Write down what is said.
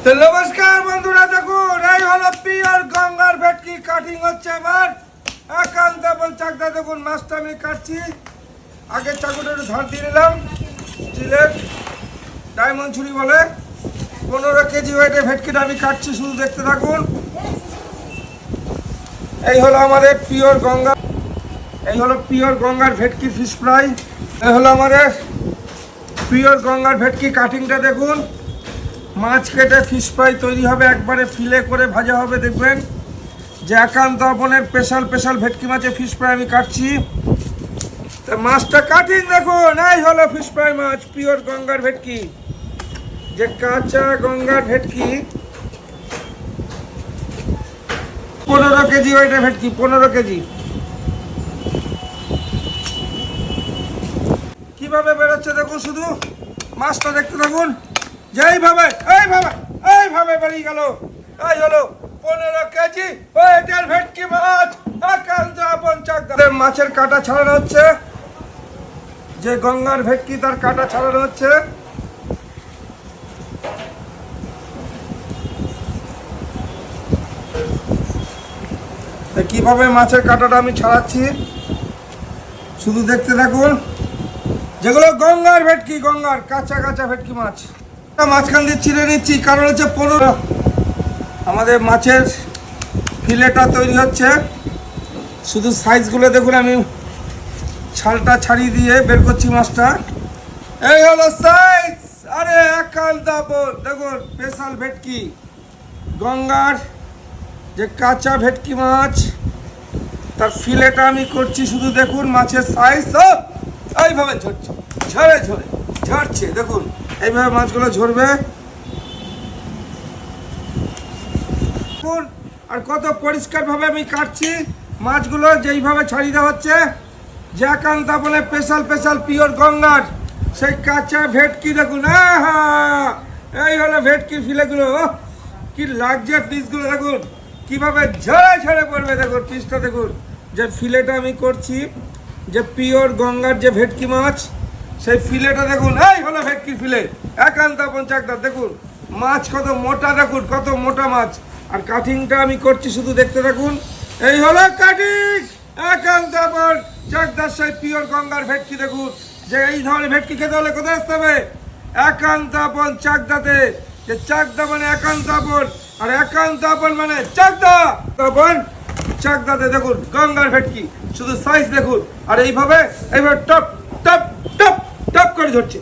তো নমস্কার বন্ধুরা, দেখুন এই হলো পিওর গঙ্গার ভেটকি কাটিং হচ্ছে। এবার একান্ত চাকদা দেখুন, মাছটা আমি কাটছি। আগে চাকুটা একটু ধার দিয়ে নিলাম, স্টিলের ডায়মন্ড ছুরি বলে। 15 কেজি ওয়েটের ভেটকিটা আমি কাটছি, শুধু দেখতে থাকুন। এই হলো আমাদের পিওর গঙ্গা, এই হলো পিওর গঙ্গার ভেটকি ফিশ ফ্রাই। এই হলো আমাদের পিওর গঙ্গার ভেটকি কাটিংটা দেখুন। মাছ কেটে ফিশ ফ্রাই তৈরি হবে, একবারে ফিলে করে ভাজা হবে। দেখবেন যে একান্ত আপনের স্পেশাল ভেটকি মাছের ফিশ ফ্রাই আমি কাটছি। তা মাছটা কাটিং দেখুন, এই হলো ফিশ ফ্রাই মাছ, পিওর গঙ্গার ভেটকি, যে কাঁচা গঙ্গার ভেটকি। 15 কেজি ওইটা ভেটকি, 15 কেজি। কিভাবে বেরোচ্ছে দেখুন, শুধু মাছটা দেখতে থাকুন। যে এইভাবে বেরিয়ে গেল। এই হলো 15 কেজি ওয়েটের ভেটকি মাছ, একান্ত আপন চাকদা। মাছের কাঁটা ছাড়ানো হচ্ছে, যে গঙ্গার ভেটকি তার কাঁটা ছাড়ানো হচ্ছে। কিভাবে মাছের কাঁটাটা আমি ছাড়াচ্ছি শুধু দেখতে থাকুন। যেগুলো গঙ্গার ভেটকি, গঙ্গার কাঁচা ভেটকি মাছ, মাঝখান দিয়ে চিড়ে নিচ্ছি, কারণ হচ্ছে 15 আমাদের মাছের ফিলেটা তৈরি হচ্ছে। শুধু সাইজগুলো দেখুন, আমি ছালটা ছাড়িয়ে দিয়ে বের করছি মাছটা। এই হলো সাইজ। আরে একান্ত দেখুন, স্পেশাল ভেটকি গঙ্গার, যে কাঁচা ভেটকি মাছ তার ফিলেটা আমি করছি, শুধু দেখুন মাছের সাইজ। এইভাবে ঝরছে দেখুন, এইভাবে মাছগুলো ঝরবে। আর কত পরিষ্কারভাবে আমি কাটছি মাছগুলো, যেইভাবে ছাড়িয়ে দেওয়া হচ্ছে। যে একান্ত আপনের স্পেশাল পিওর গঙ্গার সেই কাঁচা ভেটকি দেখুন। এই হলো ভেটকির ফিলেগুলো, কি লাগছে পিসগুলো দেখুন, কিভাবে ঝরে পড়বে দেখুন। পিসটা দেখুন, যে ফিলেটা আমি করছি, যে পিওর গঙ্গার যে ভেটকি মাছ, সেই ফিলেটা দেখুন। এই হলো ভেটকির ফিলে, একান্ত আপন চাকদা। দেখুন মাছ কত মোটা, দেখুন কত মোটা মাছ। আর কাটিংটা আমি করছি, শুধু দেখতে থাকুন। এই হলো কাটিং, একান্ত আপন চাকদার সেই পিওর গঙ্গার ভেটকি। দেখুন যে এই ধরনের ভেটকি খেতে হলে কোথায় আসতে হবে? একান্ত আপন চাকদাতে। যে চাকদা মানে একান্ত আপন, আর একান্ত আপন মানে চাকদা আপন চাকদাতে। দেখুন গঙ্গার ভেটকি, শুধু সাইজ দেখুন। আর এইভাবে টপ করে ঝরছে।